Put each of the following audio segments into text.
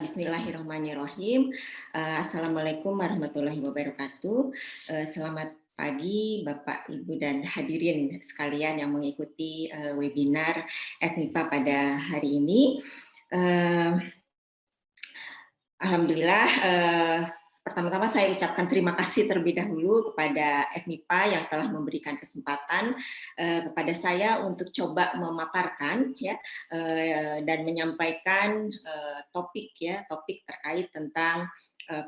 Bismillahirrahmanirrahim. Assalamualaikum warahmatullahi wabarakatuh. Selamat pagi Bapak, Ibu, dan hadirin sekalian yang mengikuti webinar FMIPA pada hari ini. Alhamdulillah, pertama-tama saya ucapkan terima kasih terlebih dahulu kepada FMIPA yang telah memberikan kesempatan kepada saya untuk coba memaparkan ya dan menyampaikan topik terkait tentang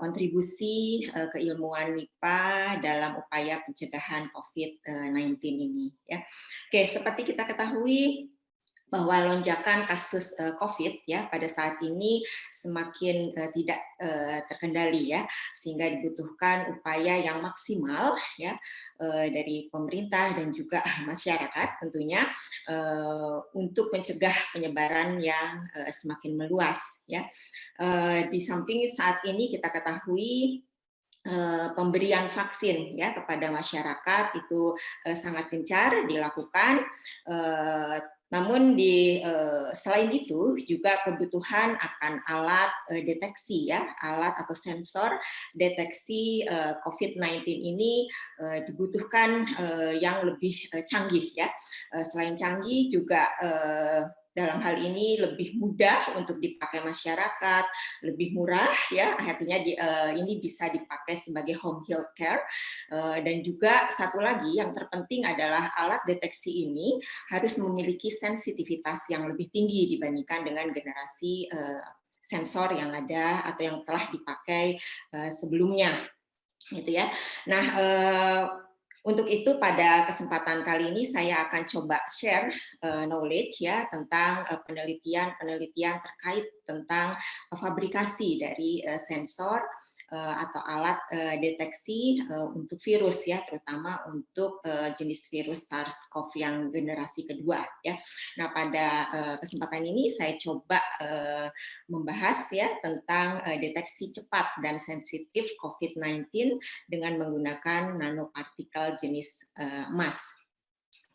kontribusi keilmuan MIPA dalam upaya pencegahan COVID-19 ini ya. Oke, seperti kita ketahui bahwa lonjakan kasus COVID ya pada saat ini semakin tidak terkendali ya, sehingga dibutuhkan upaya yang maksimal ya dari pemerintah dan juga masyarakat tentunya untuk mencegah penyebaran yang semakin meluas ya. Di samping saat ini kita ketahui pemberian vaksin ya kepada masyarakat itu sangat gencar dilakukan. Namun selain itu juga kebutuhan akan alat deteksi ya, alat atau sensor deteksi COVID-19 ini dibutuhkan yang lebih canggih ya. Selain canggih juga dalam hal ini lebih mudah untuk dipakai masyarakat, lebih murah ya, artinya ini bisa dipakai sebagai home health care. Dan juga satu lagi yang terpenting adalah alat deteksi ini harus memiliki sensitivitas yang lebih tinggi dibandingkan dengan generasi sensor yang ada atau yang telah dipakai sebelumnya, gitu ya. Nah, untuk itu pada kesempatan kali ini saya akan coba share knowledge ya tentang penelitian terkait tentang fabrikasi dari sensor atau alat deteksi untuk virus ya, terutama untuk jenis virus SARS-CoV yang generasi kedua ya. Nah, pada kesempatan ini saya coba membahas ya tentang deteksi cepat dan sensitif COVID-19 dengan menggunakan nanopartikel jenis emas.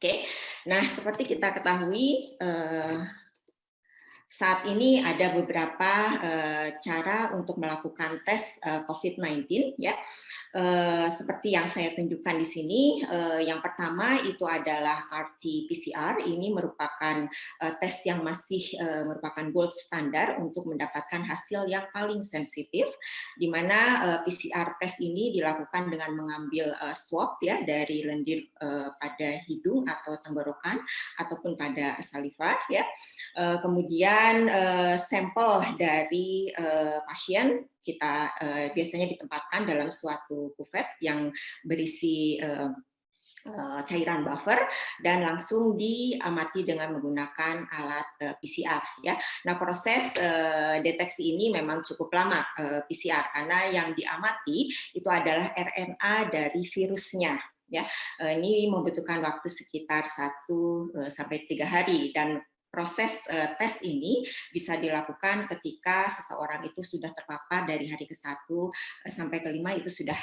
Oke, nah seperti kita ketahui saat ini ada beberapa cara untuk melakukan tes COVID-19 ya. Seperti yang saya tunjukkan di sini, yang pertama itu adalah RT-PCR. Ini merupakan tes yang masih merupakan gold standar untuk mendapatkan hasil yang paling sensitif, di mana PCR tes ini dilakukan dengan mengambil swab ya dari lendir pada hidung atau tenggorokan ataupun pada saliva ya. Kemudian sampel dari pasien kita biasanya ditempatkan dalam suatu kuvet yang berisi cairan buffer dan langsung diamati dengan menggunakan alat PCR ya. Nah, proses deteksi ini memang cukup lama PCR karena yang diamati itu adalah RNA dari virusnya ya. Ini membutuhkan waktu sekitar 1 sampai 3 hari dan proses tes ini bisa dilakukan ketika seseorang itu sudah terpapar dari hari ke-1 sampai ke-5 itu sudah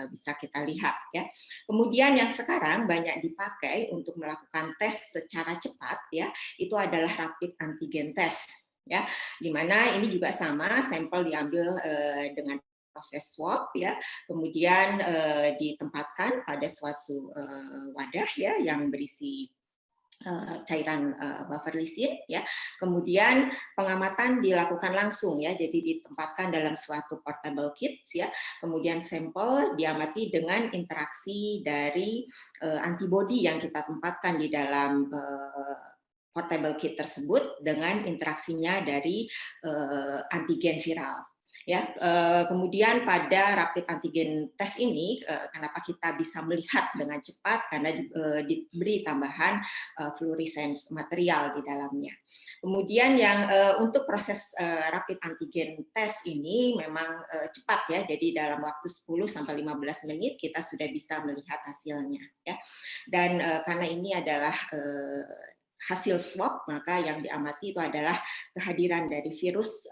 bisa kita lihat ya. Kemudian yang sekarang banyak dipakai untuk melakukan tes secara cepat ya, itu adalah rapid antigen test ya. Di mana ini juga sama, sampel diambil dengan proses swab ya, kemudian ditempatkan pada suatu wadah ya yang berisi cairan buffer lisin ya. Kemudian pengamatan dilakukan langsung ya, jadi ditempatkan dalam suatu portable kit ya. Kemudian sampel diamati dengan interaksi dari antibodi yang kita tempatkan di dalam portable kit tersebut dengan interaksinya dari antigen viral. Ya, kemudian pada rapid antigen test ini, kenapa kita bisa melihat dengan cepat karena diberi tambahan fluorescence material di dalamnya. Kemudian yang untuk proses rapid antigen test ini memang cepat ya, jadi dalam waktu 10 sampai 15 menit kita sudah bisa melihat hasilnya ya. Dan karena ini adalah hasil swab, maka yang diamati itu adalah kehadiran dari virus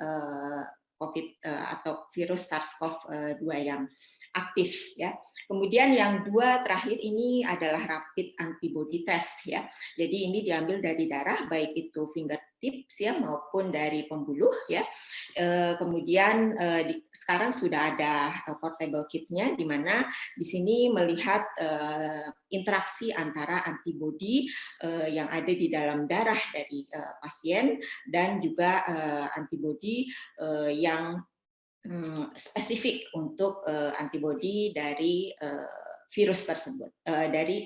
COVID atau virus SARS-CoV-2 yang aktif ya. Kemudian yang dua terakhir ini adalah rapid antibody test ya. Jadi ini diambil dari darah baik itu fingertips ya maupun dari pembuluh ya. Kemudian sekarang sudah ada portable kits-nya di mana di sini melihat interaksi antara antibody yang ada di dalam darah dari pasien dan juga antibody yang spesifik untuk antibodi dari virus tersebut, dari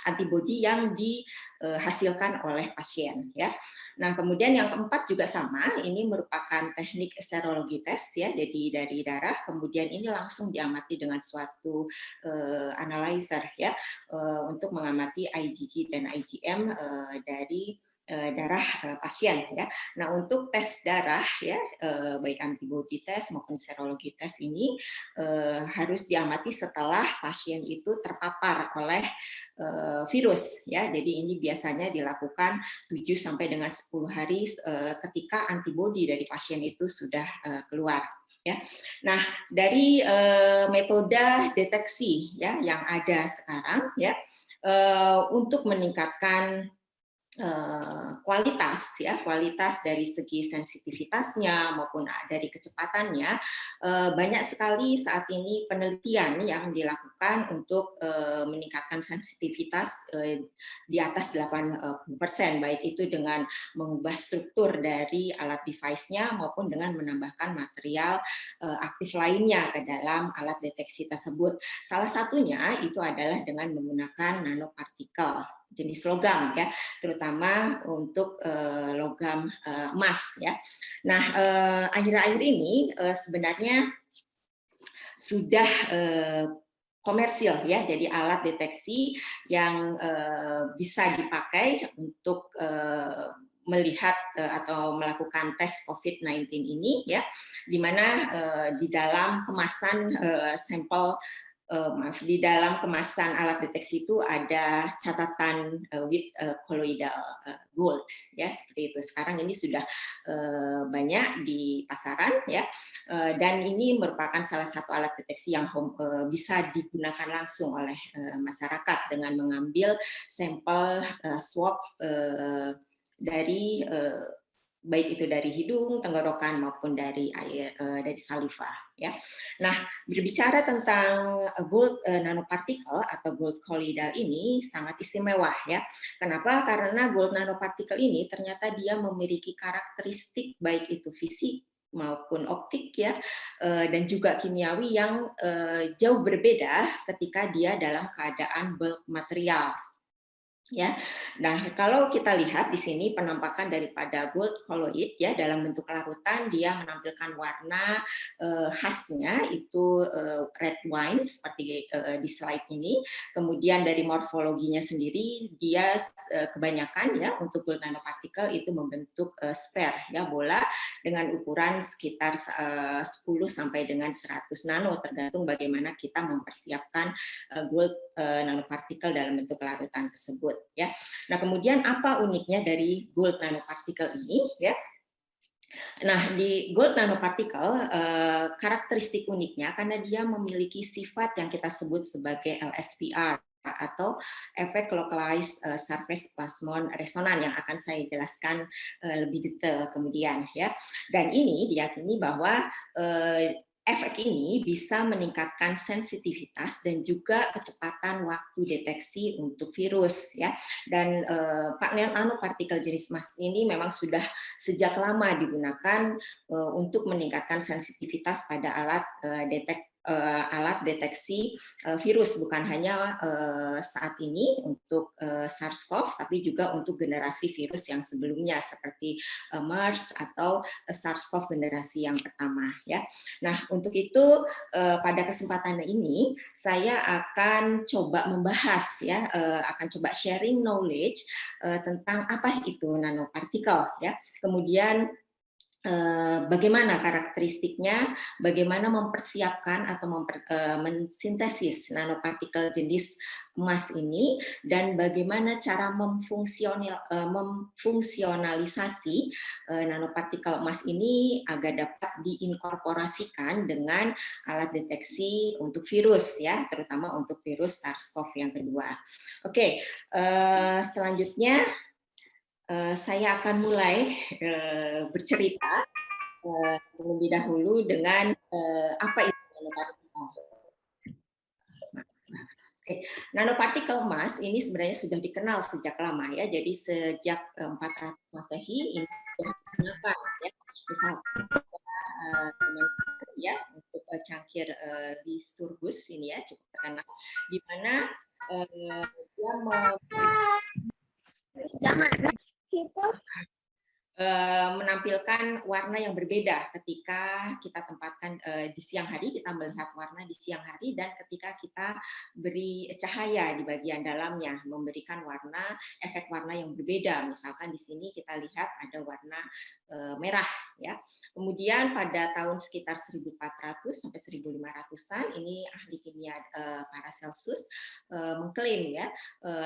antibodi yang dihasilkan oleh pasien ya. Nah, kemudian yang keempat juga sama, ini merupakan teknik serologi tes ya, jadi dari darah, kemudian ini langsung diamati dengan suatu analyzer ya, untuk mengamati IgG dan IgM dari darah pasien ya. Nah, untuk tes darah ya, baik antibody tes maupun serologi tes ini harus diamati setelah pasien itu terpapar oleh virus ya. Jadi ini biasanya dilakukan 7 sampai dengan 10 hari ketika antibody dari pasien itu sudah keluar. Ya, nah dari metode deteksi ya yang ada sekarang ya untuk meningkatkan kualitas dari segi sensitivitasnya maupun dari kecepatannya, banyak sekali saat ini penelitian yang dilakukan untuk meningkatkan sensitivitas di atas 80%, baik itu dengan mengubah struktur dari alat device-nya maupun dengan menambahkan material aktif lainnya ke dalam alat deteksi tersebut. Salah satunya itu adalah dengan menggunakan nanopartikel jenis logam ya, terutama untuk logam emas ya. Nah, akhir-akhir ini sebenarnya sudah komersil ya, jadi alat deteksi yang bisa dipakai untuk melihat atau melakukan tes COVID-19 ini ya, di mana di dalam kemasan sampel di dalam kemasan alat deteksi itu ada catatan with colloidal gold ya, seperti itu. Sekarang ini sudah banyak di pasaran ya, dan ini merupakan salah satu alat deteksi yang bisa digunakan langsung oleh masyarakat dengan mengambil sampel swab dari baik itu dari hidung, tenggorokan maupun dari air dari saliva ya. Nah, berbicara tentang gold nanopartikel atau gold colloidal ini sangat istimewa ya. Kenapa? Karena gold nanopartikel ini ternyata dia memiliki karakteristik baik itu fisik maupun optik ya, dan juga kimiawi yang jauh berbeda ketika dia dalam keadaan bulk material. Ya, nah kalau kita lihat di sini penampakan daripada gold colloid ya dalam bentuk larutan, dia menampilkan warna khasnya itu red wine seperti di slide ini. Kemudian dari morfologinya sendiri dia kebanyakan ya untuk gold nanopartikel itu membentuk sphere ya, bola dengan ukuran sekitar 10 sampai dengan 100 nano tergantung bagaimana kita mempersiapkan gold nanopartikel dalam bentuk larutan tersebut ya. Nah, kemudian apa uniknya dari gold nanopartikel ini ya? Nah, di gold nanopartikel karakteristik uniknya karena dia memiliki sifat yang kita sebut sebagai LSPR atau efek localized surface plasmon resonan yang akan saya jelaskan lebih detail kemudian ya. Dan ini diyakini bahwa efek ini bisa meningkatkan sensitivitas dan juga kecepatan waktu deteksi untuk virus ya. Dan nanopartikel jenis emas ini memang sudah sejak lama digunakan untuk meningkatkan sensitivitas pada alat deteksi virus, bukan hanya saat ini untuk SARS-CoV, tapi juga untuk generasi virus yang sebelumnya seperti MERS atau SARS-CoV generasi yang pertama ya. Nah, untuk itu pada kesempatan ini saya akan coba membahas ya, akan coba sharing knowledge tentang apa itu nanopartikel ya. Kemudian bagaimana karakteristiknya, bagaimana mempersiapkan atau mensintesis nanopartikel jenis emas ini, dan bagaimana cara memfungsionalisasi nanopartikel emas ini agar dapat diinkorporasikan dengan alat deteksi untuk virus, ya, terutama untuk virus SARS-CoV yang kedua. Oke, selanjutnya saya akan mulai bercerita terlebih dahulu dengan apa itu nanopartikel. Oke, nanopartikel emas ini sebenarnya sudah dikenal sejak lama, ya. Jadi sejak 400 Masehi ini sudah digunakan, ya. Misalnya ya untuk cangkir Lycurgus ini, ya, cukup terkenal, di mana dia menampilkan warna yang berbeda ketika kita tempatkan di siang hari, kita melihat warna di siang hari, dan ketika kita beri cahaya di bagian dalamnya, memberikan efek warna yang berbeda. Misalkan di sini kita lihat ada warna merah, ya. Kemudian pada tahun sekitar 1400 sampai 1500-an ini ahli kimia Paracelsus mengklaim, ya,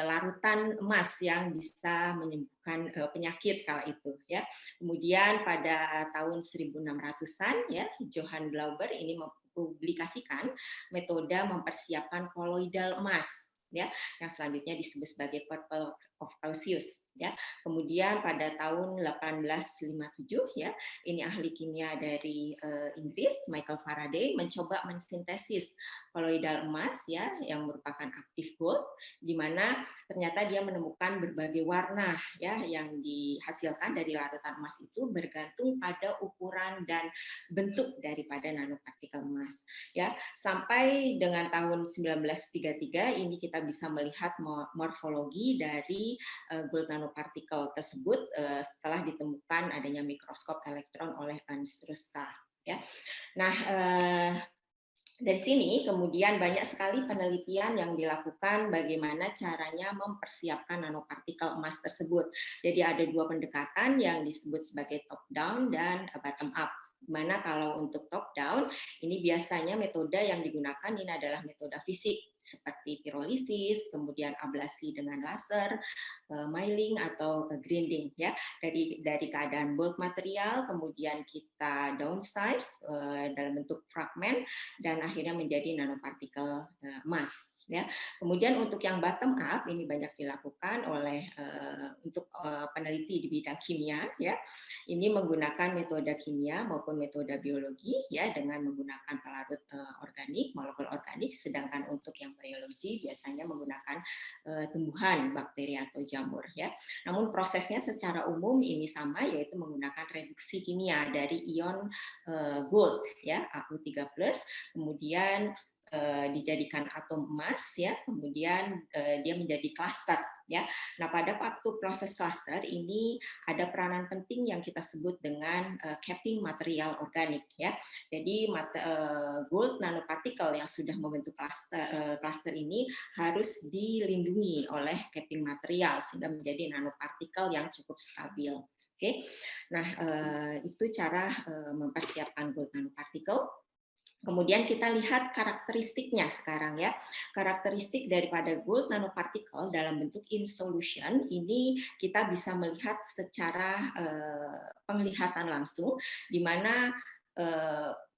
larutan emas yang bisa menyembuhkan penyakit kala itu, ya. Kemudian pada tahun 1600-an, ya, Johann Glauber ini mempublikasikan metode mempersiapkan koloidal emas, ya, yang selanjutnya disebut sebagai purple of Clausius, ya. Kemudian pada tahun 1857, ya, ini ahli kimia dari Inggris Michael Faraday mencoba mensintesis koloidal emas, ya, yang merupakan aktif gold, di mana ternyata dia menemukan berbagai warna, ya, yang dihasilkan dari larutan emas itu bergantung pada ukuran dan bentuk daripada nanopartikel emas, ya. Sampai dengan tahun 1933 ini kita bisa melihat morfologi dari gold nanopartikel tersebut setelah ditemukan adanya mikroskop elektron oleh Ernst Ruska, ya. Nah, dari sini kemudian banyak sekali penelitian yang dilakukan bagaimana caranya mempersiapkan nanopartikel emas tersebut. Jadi ada dua pendekatan yang disebut sebagai top down dan bottom up. Dimana kalau untuk top down ini biasanya metode yang digunakan ini adalah metode fisik seperti pirolisis, kemudian ablasi dengan laser, milling atau grinding, ya, dari keadaan bulk material kemudian kita downsize dalam bentuk fragmen dan akhirnya menjadi nanopartikel emas, ya. Kemudian untuk yang bottom up ini banyak dilakukan oleh untuk peneliti di bidang kimia, ya. Ini menggunakan metode kimia maupun metode biologi, ya, dengan menggunakan pelarut organik, molekul organik, sedangkan untuk yang biologi biasanya menggunakan tumbuhan, bakteri atau jamur, ya. Namun prosesnya secara umum ini sama, yaitu menggunakan reduksi kimia dari ion gold, ya, Au3+, kemudian dijadikan atom emas, ya, kemudian dia menjadi klaster, ya. Nah, pada waktu proses klaster ini ada peranan penting yang kita sebut dengan capping material organik, ya. Jadi gold nanopartikel yang sudah membentuk klaster ini harus dilindungi oleh capping material sehingga menjadi nanopartikel yang cukup stabil. Oke, nah itu cara mempersiapkan gold nanopartikel. Kemudian kita lihat karakteristiknya sekarang, ya. Karakteristik daripada gold nanopartikel dalam bentuk in solution ini kita bisa melihat secara penglihatan langsung, di mana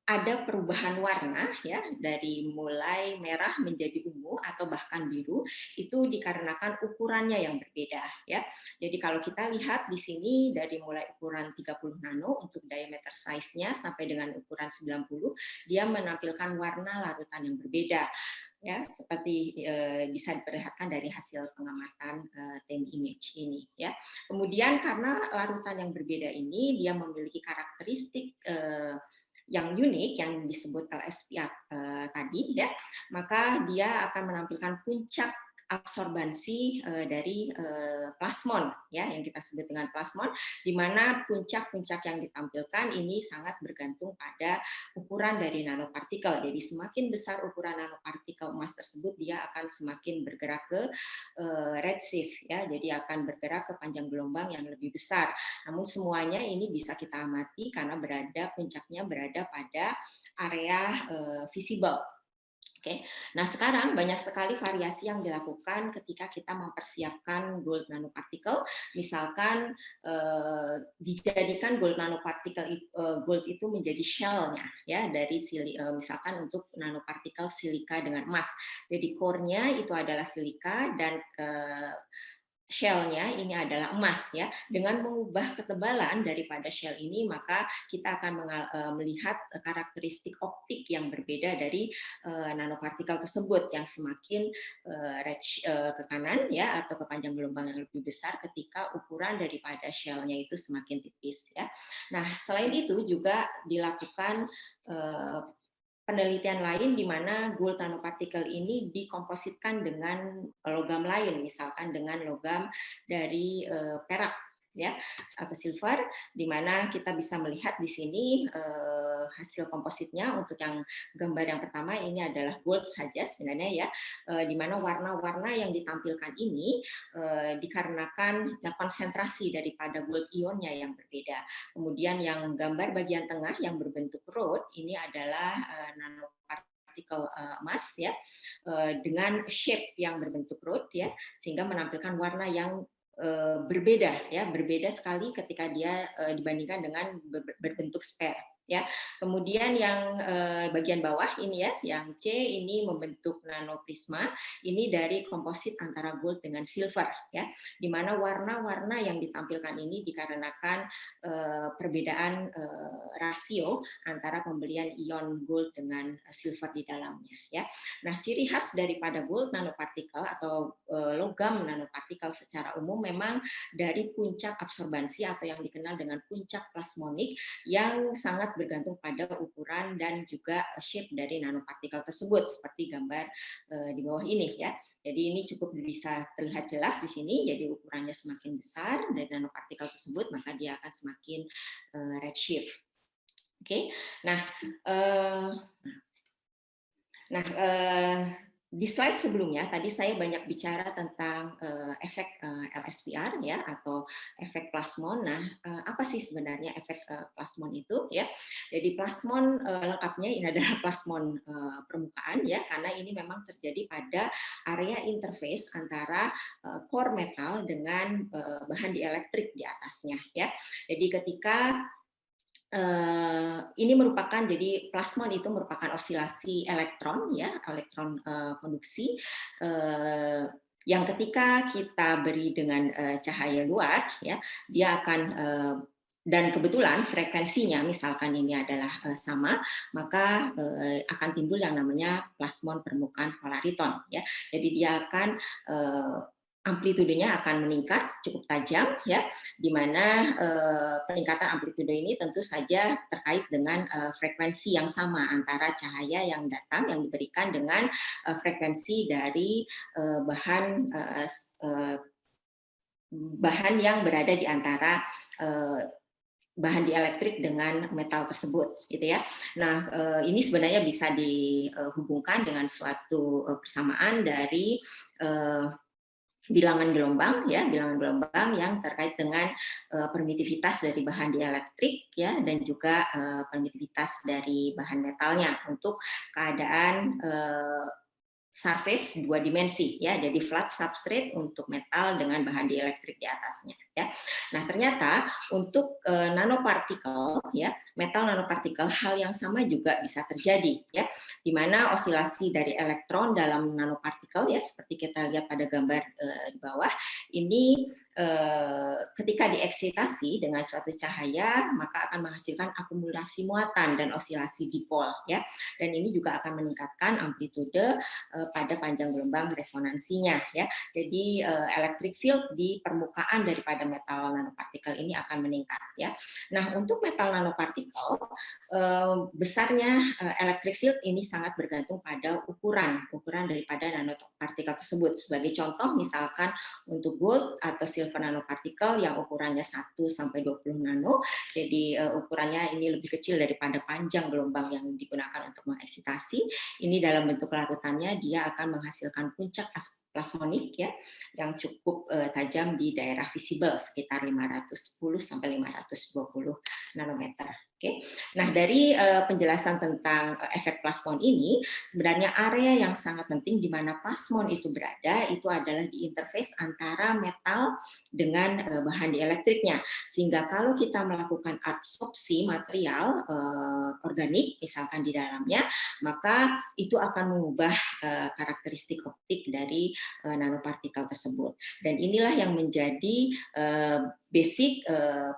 ada perubahan warna, ya, dari mulai merah menjadi ungu atau bahkan biru, itu dikarenakan ukurannya yang berbeda, ya. Jadi kalau kita lihat di sini dari mulai ukuran 30 nano untuk diameter size-nya sampai dengan ukuran 90, dia menampilkan warna larutan yang berbeda, ya, seperti bisa diperlihatkan dari hasil pengamatan time image ini, ya. Kemudian karena larutan yang berbeda ini dia memiliki karakteristik yang unik yang disebut LSPR tadi, ya, maka dia akan menampilkan puncak absorbansi dari plasmon, ya, yang kita sebut dengan plasmon, di mana puncak-puncak yang ditampilkan ini sangat bergantung pada ukuran dari nanopartikel. Jadi semakin besar ukuran nanopartikel emas tersebut, dia akan semakin bergerak ke redshift, ya, jadi akan bergerak ke panjang gelombang yang lebih besar. Namun semuanya ini bisa kita amati karena puncaknya berada pada area visible. Oke, nah sekarang banyak sekali variasi yang dilakukan ketika kita mempersiapkan gold nanoparticle. Misalkan dijadikan gold nanoparticle gold itu menjadi shell-nya, ya, dari misalkan untuk nanopartikel silika dengan emas. Jadi core-nya itu adalah silika dan shell-nya ini adalah emas, ya. Dengan mengubah ketebalan daripada shell ini, maka kita akan melihat karakteristik optik yang berbeda dari nanopartikel tersebut yang semakin ke kanan, ya, atau ke panjang gelombang yang lebih besar ketika ukuran daripada shell-nya itu semakin tipis, ya. Nah, selain itu juga dilakukan penelitian lain di mana gold nanopartikel ini dikompositkan dengan logam lain, misalkan dengan logam dari perak, ya, atau silver, di mana kita bisa melihat di sini hasil kompositnya. Untuk yang gambar yang pertama ini adalah gold saja sebenarnya, ya, di mana warna-warna yang ditampilkan ini dikarenakan konsentrasi daripada gold ionnya yang berbeda. Kemudian yang gambar bagian tengah yang berbentuk rod ini adalah nanopartikel emas, ya, dengan shape yang berbentuk rod, ya, sehingga menampilkan warna yang berbeda, ya, berbeda sekali ketika dia dibandingkan dengan berbentuk sphere, ya. Kemudian yang bagian bawah ini, ya, yang C ini membentuk nanoprisma, ini dari komposit antara gold dengan silver, ya, di mana warna-warna yang ditampilkan ini dikarenakan perbedaan rasio antara pemberian ion gold dengan silver di dalamnya, ya. Nah, ciri khas daripada gold nanopartikel atau logam nanopartikel secara umum memang dari puncak absorbansi atau yang dikenal dengan puncak plasmonik yang sangat bergantung pada ukuran dan juga shape dari nanopartikel tersebut seperti gambar di bawah ini, ya. Jadi ini cukup bisa terlihat jelas di sini. Jadi ukurannya semakin besar dari nanopartikel tersebut, maka dia akan semakin redshift. Oke, nah, di slide sebelumnya tadi saya banyak bicara tentang efek LSPR, ya, atau efek plasmon. Nah, apa sih sebenarnya efek plasmon itu, ya? Jadi plasmon lengkapnya ini adalah plasmon permukaan, ya, karena ini memang terjadi pada area interface antara core metal dengan bahan dielektrik di atasnya, ya. Jadi ketika ini merupakan, jadi plasmon itu merupakan osilasi elektron, ya, elektron konduksi yang ketika kita beri dengan cahaya luar, ya, dia akan dan kebetulan frekuensinya misalkan ini adalah sama, maka akan timbul yang namanya plasmon permukaan polariton, ya. Jadi dia akan amplitudenya akan meningkat cukup tajam, ya, di mana peningkatan amplitude ini tentu saja terkait dengan frekuensi yang sama antara cahaya yang datang yang diberikan dengan frekuensi dari bahan yang berada di antara bahan dielektrik dengan metal tersebut, gitu, ya. Nah, ini sebenarnya bisa dihubungkan dengan suatu persamaan dari bilangan gelombang, ya, bilangan gelombang yang terkait dengan permitivitas dari bahan dielektrik, ya, dan juga permitivitas dari bahan metalnya untuk keadaan surface dua dimensi, ya, jadi flat substrate untuk metal dengan bahan dielektrik di atasnya, ya. Nah, ternyata untuk nanopartikel, ya, metal nanopartikel, hal yang sama juga bisa terjadi, ya, di mana osilasi dari elektron dalam nanopartikel, ya, seperti kita lihat pada gambar di bawah ini, ketika dieksitasi dengan suatu cahaya maka akan menghasilkan akumulasi muatan dan osilasi dipol, ya, dan ini juga akan meningkatkan amplitude pada panjang gelombang resonansinya, ya. Jadi electric field di permukaan daripada metal nanopartikel ini akan meningkat ya. Nah, untuk metal nanopartikel besarnya electric field ini sangat bergantung pada ukuran daripada nanopartikel tersebut. Sebagai contoh misalkan untuk gold atau silver nanopartikel yang ukurannya 1 sampai 20 nano, jadi ukurannya ini lebih kecil daripada panjang gelombang yang digunakan untuk mengeksitasi. Ini dalam bentuk larutannya dia akan menghasilkan puncak plasmonik ya yang cukup tajam di daerah visible sekitar 510 sampai 520 nanometer. Oke. Nah, dari penjelasan tentang efek plasmon ini, sebenarnya area yang sangat penting di mana plasmon itu berada itu adalah di interface antara metal dengan bahan dieлекtriknya. Sehingga kalau kita melakukan absorpsi material organik misalkan di dalamnya, maka itu akan mengubah karakteristik optik dari nanopartikel tersebut. Dan inilah yang menjadi basic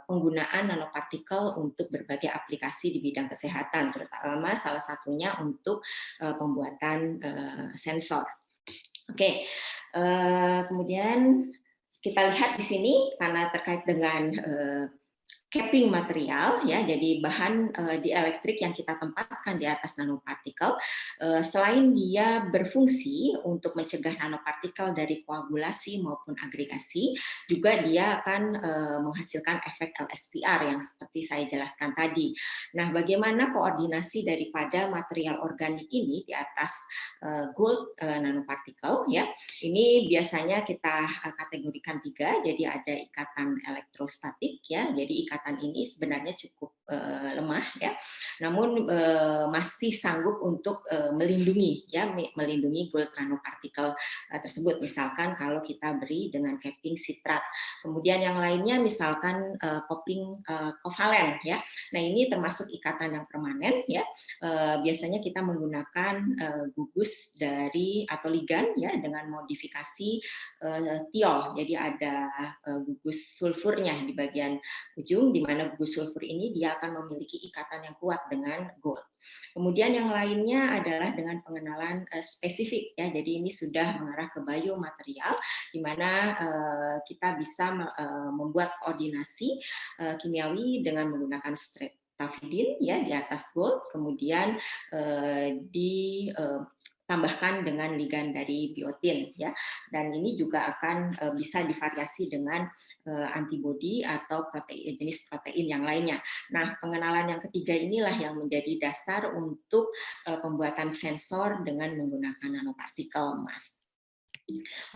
penggunaan nanopartikel untuk berbagai aplikasi di bidang kesehatan, terutama salah satunya untuk pembuatan sensor. Oke, kemudian kita lihat di sini karena terkait dengan capping material ya, jadi bahan dieelektrik yang kita tempatkan di atas nanopartikel, selain dia berfungsi untuk mencegah nanopartikel dari koagulasi maupun agregasi, juga dia akan menghasilkan efek LSPR yang seperti saya jelaskan tadi. Nah, bagaimana koordinasi daripada material organik ini di atas gold nanopartikel ya? Ini biasanya kita kategorikan 3, jadi ada ikatan elektrostatik ya, jadi ikatan ini sebenarnya cukup lemah ya, namun masih sanggup untuk melindungi gold nanopartikel tersebut. Misalkan kalau kita beri dengan capping sitrat. Kemudian yang lainnya misalkan coupling kovalen ya. Nah, ini termasuk ikatan yang permanen ya. Biasanya kita menggunakan gugus dari atau ligan ya dengan modifikasi tiol. Jadi ada gugus sulfurnya di bagian ujung, di mana gugus sulfur ini dia akan memiliki ikatan yang kuat dengan gold. Kemudian yang lainnya adalah dengan pengenalan spesifik ya. Jadi ini sudah mengarah ke biomaterial di mana kita bisa membuat koordinasi kimiawi dengan menggunakan streptafidin ya di atas gold, kemudian tambahkan dengan ligan dari biotin ya, dan ini juga akan bisa divariasi dengan antibodi atau jenis protein yang lainnya. Nah, pengenalan yang ketiga inilah yang menjadi dasar untuk pembuatan sensor dengan menggunakan nanopartikel emas.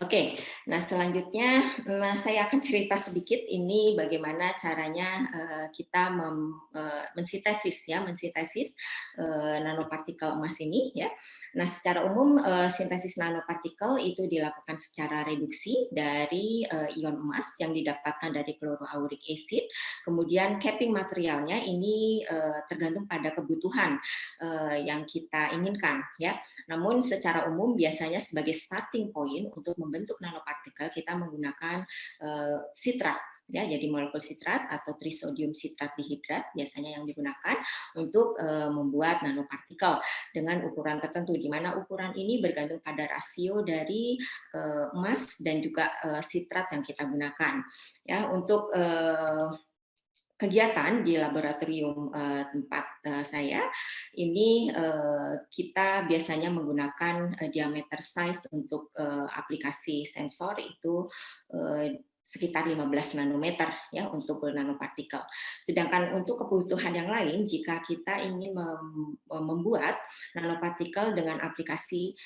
Oke, nah selanjutnya saya akan cerita sedikit ini bagaimana caranya kita mensintesis nanopartikel emas ini ya. Nah, secara umum sintesis nanopartikel itu dilakukan secara reduksi dari ion emas yang didapatkan dari chloroauric acid. Kemudian capping materialnya ini tergantung pada kebutuhan yang kita inginkan ya. Namun secara umum biasanya sebagai starting point untuk membentuk nanopartikel kita menggunakan sitrat ya, jadi molekul sitrat atau trisodium sitrat dihidrat biasanya yang digunakan untuk membuat nanopartikel dengan ukuran tertentu, di mana ukuran ini bergantung pada rasio dari emas dan juga sitrat yang kita gunakan ya. Untuk kegiatan di laboratorium tempat saya ini kita biasanya menggunakan diameter size untuk aplikasi sensor itu sekitar 15 nanometer ya untuk nanopartikel. Sedangkan untuk kebutuhan yang lain, jika kita ingin membuat nanopartikel dengan aplikasi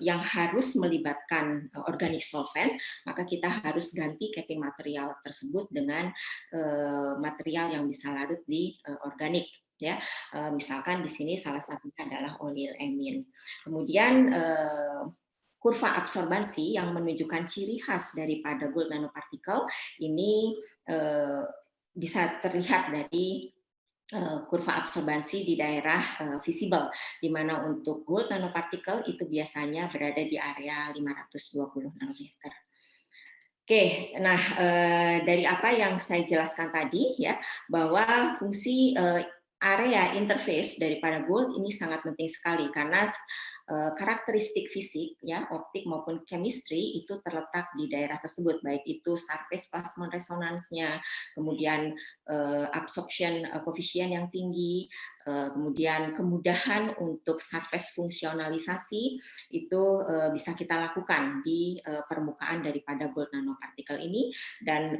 yang harus melibatkan organic solvent, maka kita harus ganti capping material tersebut dengan material yang bisa larut di organik ya. Misalkan di sini salah satunya adalah olil-emin. Kemudian kurva absorbansi yang menunjukkan ciri khas daripada gold nanopartikel ini bisa terlihat dari kurva absorbansi di daerah visible, di mana untuk gold nanopartikel itu biasanya berada di area 520 nanometer. Oke, nah dari apa yang saya jelaskan tadi ya, bahwa fungsi area interface daripada gold ini sangat penting sekali karena karakteristik fisik ya optik maupun chemistry itu terletak di daerah tersebut, baik itu surface plasmon resonance-nya, kemudian absorption coefficient yang tinggi, kemudian kemudahan untuk surface fungsionalisasi itu bisa kita lakukan di permukaan daripada gold nanopartikel ini, dan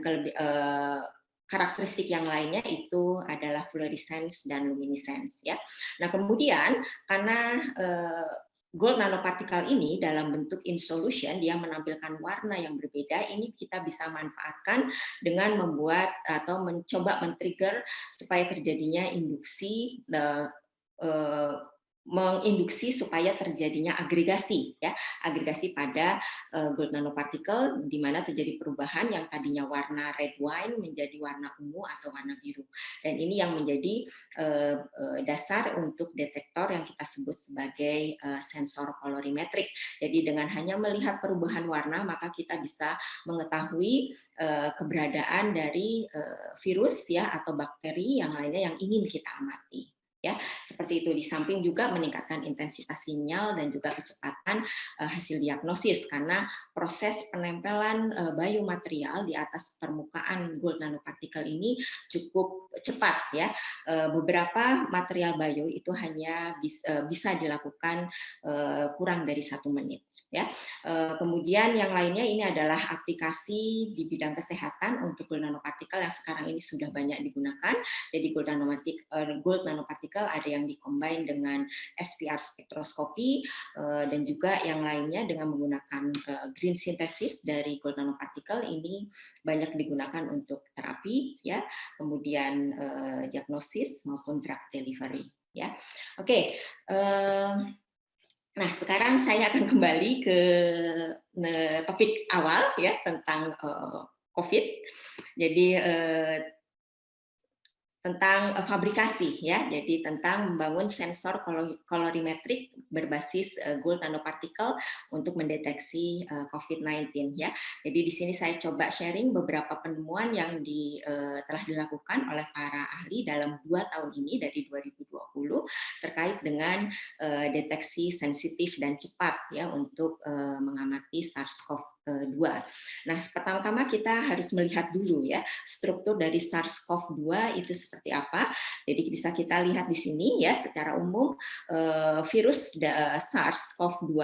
karakteristik yang lainnya itu adalah fluorescence dan luminescence ya. Nah, kemudian karena gold nanopartikel ini dalam bentuk in solution dia menampilkan warna yang berbeda, ini kita bisa manfaatkan dengan membuat atau mencoba men-trigger supaya terjadinya induksi menginduksi supaya terjadinya agregasi ya, agregasi pada gold nanopartikel di mana terjadi perubahan yang tadinya warna red wine menjadi warna ungu atau warna biru. Dan ini yang menjadi dasar untuk detektor yang kita sebut sebagai sensor kolorimetrik. Jadi dengan hanya melihat perubahan warna maka kita bisa mengetahui keberadaan dari virus ya atau bakteri yang lainnya yang ingin kita amati. Ya, seperti itu. Di samping juga meningkatkan intensitas sinyal dan juga kecepatan hasil diagnosis karena proses penempelan biomaterial di atas permukaan gold nanopartikel ini cukup cepat ya. Beberapa material bio itu hanya bisa dilakukan kurang dari 1 menit. Ya, kemudian yang lainnya ini adalah aplikasi di bidang kesehatan untuk gold nanopartikel yang sekarang ini sudah banyak digunakan. Jadi gold nanopartikel ada yang dikombin dengan SPR spektroskopi dan juga yang lainnya dengan menggunakan green synthesis dari gold nanopartikel ini banyak digunakan untuk terapi ya, kemudian diagnosis maupun drug delivery ya. Oke. Nah, sekarang saya akan kembali ke topik awal ya tentang COVID. Jadi tentang fabrikasi ya, jadi tentang membangun sensor kolorimetrik berbasis gold nanopartikel untuk mendeteksi COVID-19 ya. Jadi di sini saya coba sharing beberapa penemuan yang telah dilakukan oleh para ahli dalam 2 tahun ini dari 2020 terkait dengan deteksi sensitif dan cepat ya untuk mengamati SARS-CoV-2. Nah, pertama-tama kita harus melihat dulu ya struktur dari SARS-CoV-2 itu seperti apa. Jadi bisa kita lihat di sini ya secara umum virus SARS-CoV-2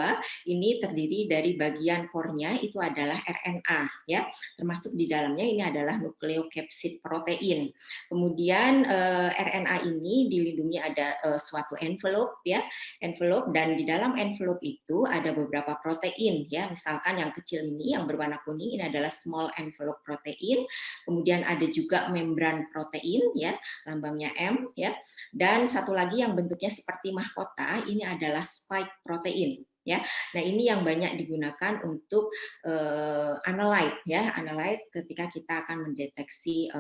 ini terdiri dari bagian core-nya itu adalah RNA ya, termasuk di dalamnya ini adalah nukleokapsid protein. Kemudian RNA ini dilindungi ada suatu envelope ya, envelope, dan di dalam envelope itu ada beberapa protein ya, misalkan yang kecil ini yang berwarna kuning ini adalah small envelope protein, kemudian ada juga membran protein ya, lambangnya M ya, dan satu lagi yang bentuknya seperti mahkota ini adalah spike protein ya. Nah, ini yang banyak digunakan untuk analyte ya, analyte ketika kita akan mendeteksi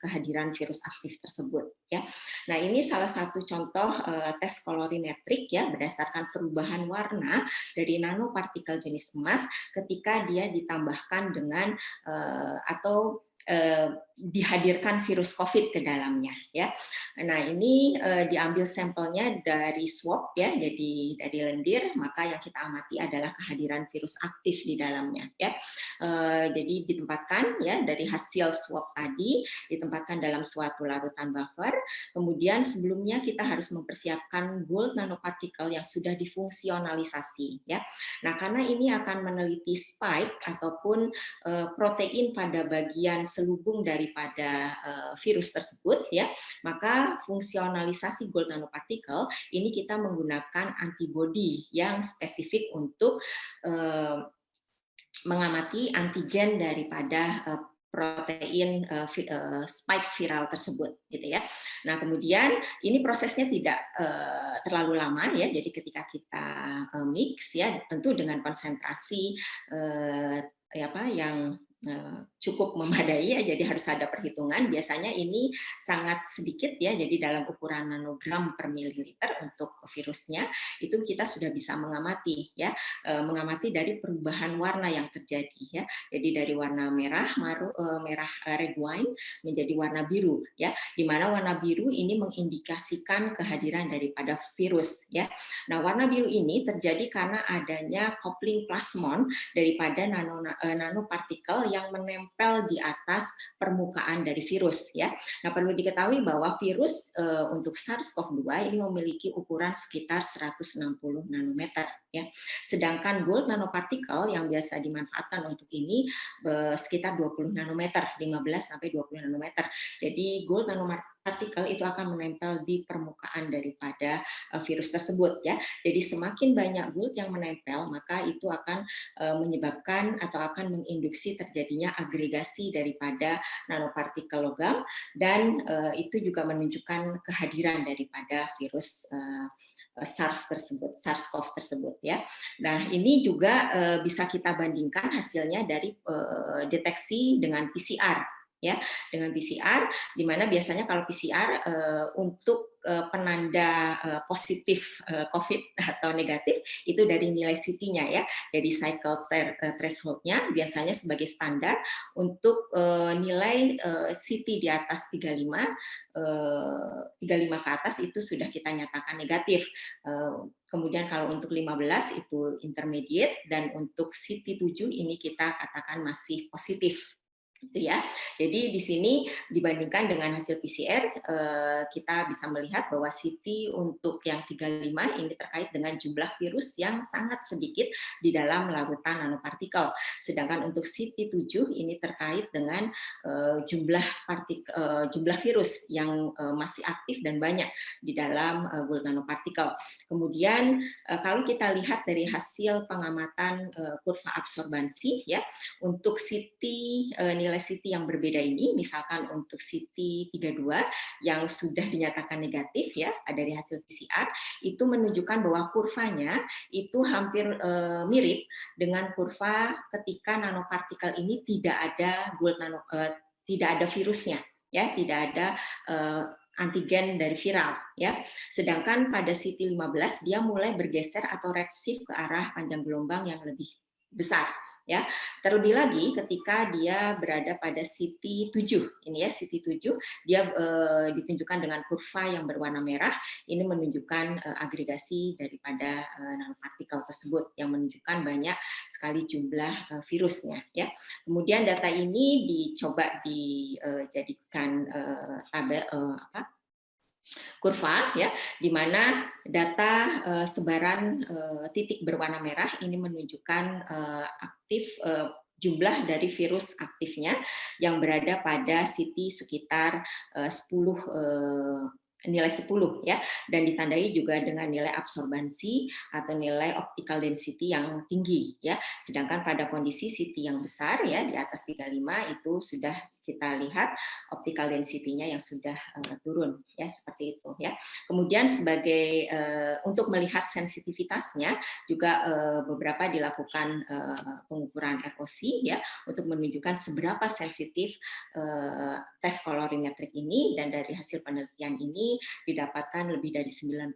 kehadiran virus aktif tersebut ya. Nah, ini salah satu contoh tes kolorimetrik ya berdasarkan perubahan warna dari nanopartikel jenis emas ketika dia ditambahkan dengan atau dihadirkan virus COVID ke dalamnya ya. Nah, ini diambil sampelnya dari swab ya, jadi dari lendir, maka yang kita amati adalah kehadiran virus aktif di dalamnya ya. Jadi ditempatkan ya dari hasil swab tadi ditempatkan dalam suatu larutan buffer. Kemudian sebelumnya kita harus mempersiapkan gold nanopartikel yang sudah difungsionalisasi ya. Nah, karena ini akan meneliti spike ataupun protein pada bagian selubung daripada virus tersebut ya, maka fungsionalisasi gold nanopartikel ini kita menggunakan antibodi yang spesifik untuk mengamati antigen daripada protein spike viral tersebut gitu ya. Nah, kemudian ini prosesnya tidak terlalu lama ya. Jadi ketika kita mix ya tentu dengan konsentrasi yang cukup memadai ya, jadi harus ada perhitungan. Biasanya ini sangat sedikit ya, jadi dalam ukuran nanogram per mililiter untuk virusnya itu kita sudah bisa mengamati ya, mengamati dari perubahan warna yang terjadi ya. Jadi dari warna merah merah red wine menjadi warna biru ya, di mana warna biru ini mengindikasikan kehadiran daripada virus ya. Nah, warna biru ini terjadi karena adanya coupling plasmon daripada nanopartikel yang menempel di atas permukaan dari virus ya. Nah, perlu diketahui bahwa virus untuk SARS-CoV-2 ini memiliki ukuran sekitar 160 nanometer ya. Sedangkan gold nanopartikel yang biasa dimanfaatkan untuk ini sekitar 20 nanometer, 15 sampai 20 nanometer. Jadi gold nanopartikel itu akan menempel di permukaan daripada virus tersebut ya. Jadi semakin banyak gold yang menempel, maka itu akan menyebabkan atau akan menginduksi terjadinya agregasi daripada nanopartikel logam, dan itu juga menunjukkan kehadiran daripada virus SARS-CoV tersebut ya. Nah, ini juga bisa kita bandingkan hasilnya dari deteksi dengan PCR ya, dengan PCR, di mana biasanya kalau PCR untuk penanda positif COVID atau negatif itu dari nilai CT-nya ya, jadi cycle threshold-nya biasanya sebagai standar untuk nilai CT di atas 35 ke atas itu sudah kita nyatakan negatif. Kemudian kalau untuk 15 itu intermediate, dan untuk CT7 ini kita katakan masih positif. Gitu ya. Jadi di sini dibandingkan dengan hasil PCR kita bisa melihat bahwa CT untuk yang 35 ini terkait dengan jumlah virus yang sangat sedikit di dalam larutan nanopartikel. Sedangkan untuk CT7 ini terkait dengan jumlah virus yang masih aktif dan banyak di dalam gold nanopartikel. Kemudian kalau kita lihat dari hasil pengamatan kurva absorbansi ya, untuk CT nilai CT yang berbeda ini, misalkan untuk CT 32 yang sudah dinyatakan negatif ya dari hasil PCR, itu menunjukkan bahwa kurvanya itu hampir mirip dengan kurva ketika nanopartikel ini tidak ada tidak ada virusnya ya, tidak ada antigen dari viral ya. Sedangkan pada CT15 dia mulai bergeser atau redshift ke arah panjang gelombang yang lebih besar ya. Terlebih lagi ketika dia berada pada CT7 ini ya, CT7 dia ditunjukkan dengan kurva yang berwarna merah, ini menunjukkan agregasi daripada nanopartikel tersebut yang menunjukkan banyak sekali jumlah virusnya ya. Kemudian data ini dicoba dijadikan tabel kurva ya, di mana data sebaran titik berwarna merah ini menunjukkan aktif jumlah dari virus aktifnya yang berada pada CT sekitar 10 nilai 10 ya, dan ditandai juga dengan nilai absorbansi atau nilai optical density yang tinggi ya. Sedangkan pada kondisi CT yang besar ya di atas 35 itu sudah kita lihat optical density-nya yang sudah turun ya, seperti itu ya. Kemudian sebagai untuk melihat sensitivitasnya juga beberapa dilakukan pengukuran ROC ya untuk menunjukkan seberapa sensitif tes kolorimetrik ini, dan dari hasil penelitian ini didapatkan lebih dari 90%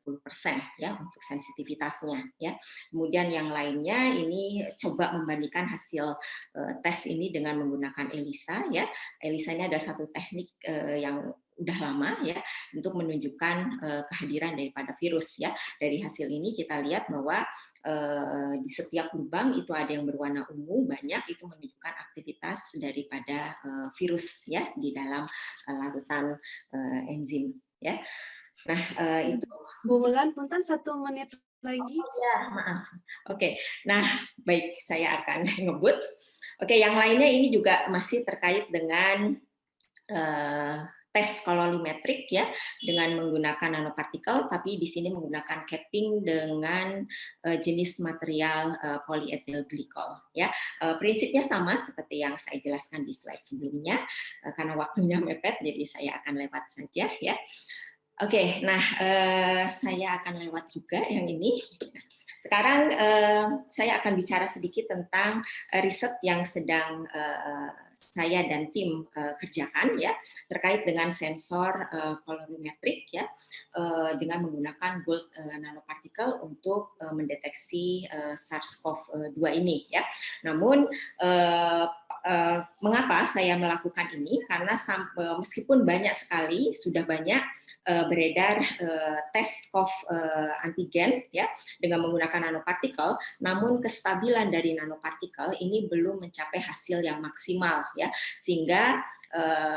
ya untuk sensitivitasnya ya. Kemudian yang lainnya ini coba membandingkan hasil tes ini dengan menggunakan ELISA ya. ELISA ini ada satu teknik yang udah lama ya untuk menunjukkan kehadiran daripada virus ya. Dari hasil ini kita lihat bahwa di setiap lubang itu ada yang berwarna ungu banyak, itu menunjukkan aktivitas daripada virus ya di dalam larutan enzim ya. Nah, itu Bu Wulan, punten 1 menit lagi. Oh ya, maaf. Oke. Nah, baik, saya akan ngebut. Oke, yang lainnya ini juga masih terkait dengan tes kolorimetrik ya, dengan menggunakan nanopartikel, tapi di sini menggunakan capping dengan jenis material polyethyl glycol ya. Prinsipnya sama seperti yang saya jelaskan di slide sebelumnya, karena waktunya mepet jadi saya akan lewat saja ya. Oke, nah saya akan lewat juga yang ini. sekarang saya akan bicara sedikit tentang riset yang sedang saya dan tim kerjakan ya terkait dengan sensor kolorimetrik ya dengan menggunakan gold nanopartikel untuk mendeteksi SARS-CoV-2 ini ya. Namun mengapa saya melakukan ini? Karena meskipun banyak sekali sudah banyak beredar tes COVID antigen ya dengan menggunakan nanopartikel, namun kestabilan dari nanopartikel ini belum mencapai hasil yang maksimal ya, sehingga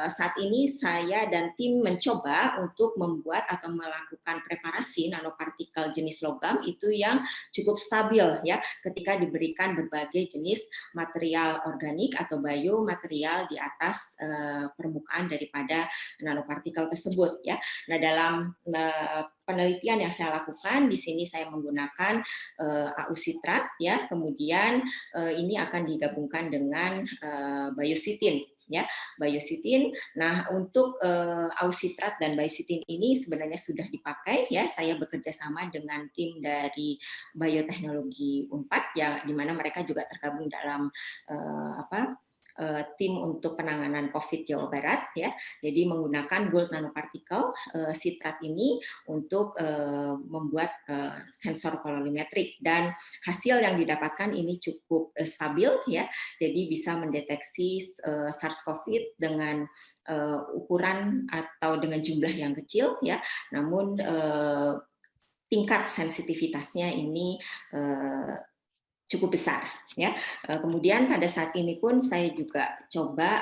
saat ini saya dan tim mencoba untuk membuat atau melakukan preparasi nanopartikel jenis logam itu yang cukup stabil ya ketika diberikan berbagai jenis material organik atau biomaterial di atas permukaan daripada nanopartikel tersebut ya. Nah, dalam penelitian yang saya lakukan di sini saya menggunakan AU sitrat ya, kemudian ini akan digabungkan dengan biositin ya, biositin. Nah, untuk AU sitrat dan biositin ini sebenarnya sudah dipakai ya. Saya bekerja sama dengan tim dari bioteknologi Unpad ya, di mana mereka juga tergabung dalam tim untuk penanganan COVID Jawa Barat ya. Jadi menggunakan gold nanopartikel sitrat ini untuk membuat sensor kolorimetrik, dan hasil yang didapatkan ini cukup stabil ya. Jadi bisa mendeteksi SARS-CoV dengan ukuran atau dengan jumlah yang kecil ya. Namun tingkat sensitivitasnya ini cukup besar ya. Kemudian pada saat ini pun saya juga coba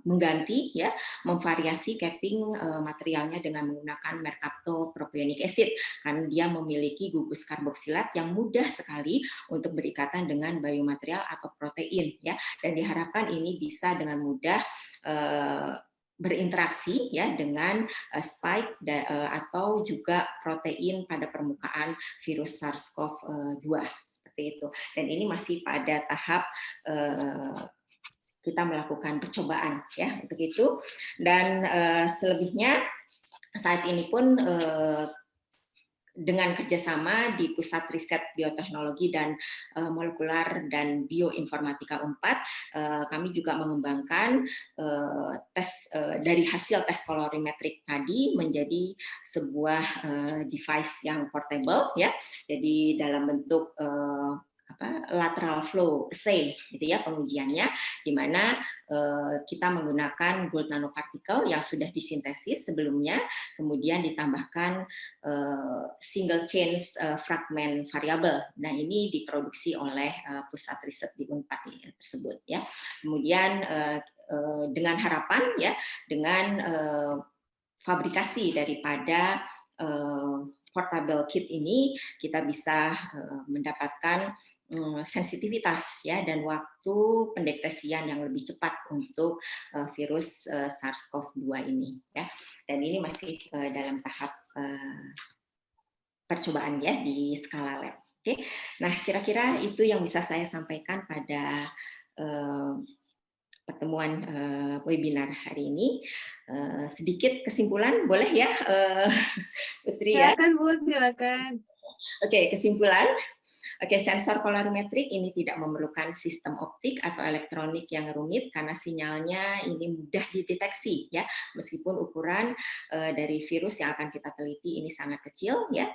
mengganti ya, memvariasi capping materialnya dengan menggunakan mercaptopropionic acid karena dia memiliki gugus karboksilat yang mudah sekali untuk berikatan dengan biomaterial atau protein ya, dan diharapkan ini bisa dengan mudah berinteraksi ya dengan spike atau juga protein pada permukaan virus SARS-CoV-2 seperti itu. Dan ini masih pada tahap kita melakukan percobaan ya untuk itu. Dan selebihnya saat ini pun dengan kerjasama di Pusat Riset Bioteknologi dan Molekular dan Bioinformatika Unpad, kami juga mengembangkan tes dari hasil tes kolorimetrik tadi menjadi sebuah device yang portable ya. Jadi dalam bentuk lateral flow assay gitu ya pengujiannya, di mana kita menggunakan gold nanopartikel yang sudah disintesis sebelumnya, kemudian ditambahkan single chain fragment variable. Nah, ini diproduksi oleh pusat riset di Unpad tersebut ya. Kemudian dengan harapan ya, dengan fabrikasi daripada portable kit ini kita bisa mendapatkan sensitivitas ya dan waktu pendeteksian yang lebih cepat untuk virus SARS-CoV-2 ini ya. Dan ini masih dalam tahap percobaan ya di skala lab. Oke. Nah, kira-kira itu yang bisa saya sampaikan pada pertemuan webinar hari ini. Sedikit kesimpulan boleh ya, Putri ya? Silakan Bu, silakan. Oke, kesimpulan. Oke, sensor kolorimetrik ini tidak memerlukan sistem optik atau elektronik yang rumit karena sinyalnya ini mudah dideteksi ya, meskipun ukuran dari virus yang akan kita teliti ini sangat kecil ya.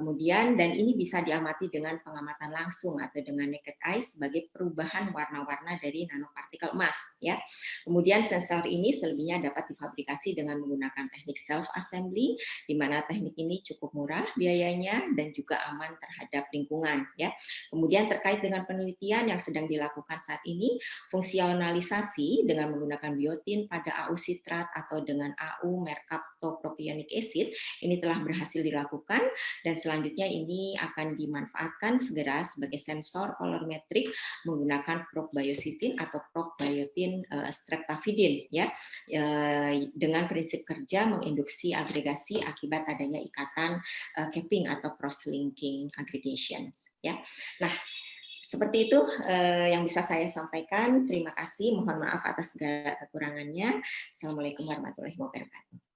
Kemudian dan ini bisa diamati dengan pengamatan langsung atau dengan naked eye sebagai perubahan warna-warna dari nanopartikel emas ya. Kemudian sensor ini selebihnya dapat difabrikasi dengan menggunakan teknik self assembly, di mana teknik ini cukup murah biayanya dan juga aman terhadap lingkungan. Ya. Kemudian terkait dengan penelitian yang sedang dilakukan saat ini, fungsionalisasi dengan menggunakan biotin pada AU sitrat atau dengan AU mercaptopropionic acid ini telah berhasil dilakukan, dan selanjutnya ini akan dimanfaatkan segera sebagai sensor kolorimetrik menggunakan probiotin atau probiotin streptavidin ya, dengan prinsip kerja menginduksi agregasi akibat adanya ikatan capping atau cross-linking aggregations. Ya, nah seperti itu yang bisa saya sampaikan. Terima kasih. Mohon maaf atas segala kekurangannya. Assalamualaikum warahmatullahi wabarakatuh.